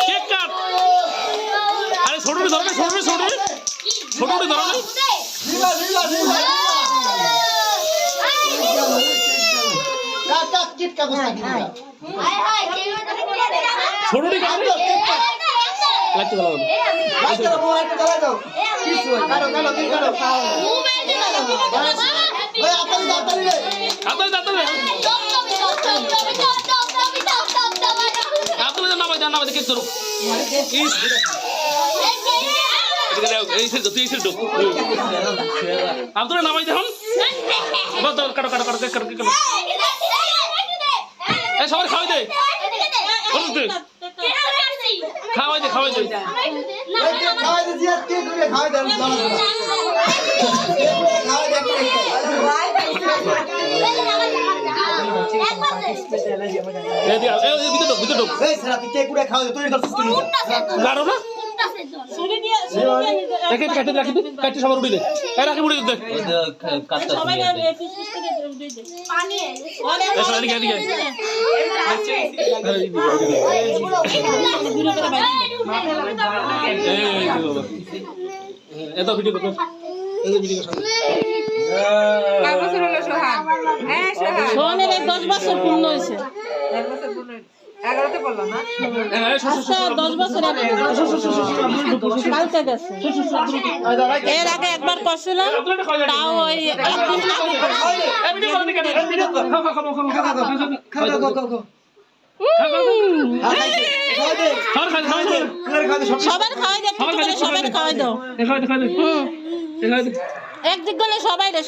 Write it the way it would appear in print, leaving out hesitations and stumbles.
Cake cut. আরে ছোটটি ধরো, ছোটটি ধরো না। ছোটটি নামাই কেক ধরো। আব্দুল নামাই দেখুন। কাটো কাটো কাটো কেক কাটো কেক কাটো। সবাই খাওয়াই দে, খাওয়াই দে, খাওয়াই দে। সবার উঠে দে, রাখি উঠে দে। এত ভিডিও করো, সোহানের 10 বছর পূর্ণ হয়েছে। 11তে পড়লাম না। 10 বছর কালকে গেছে। এর আগে একবার করছিলাম, তাও ওই একদিন সবার খাওয়াই দে, সবাই খাওয়াই দাও। একদিক গেলে সবাই রে।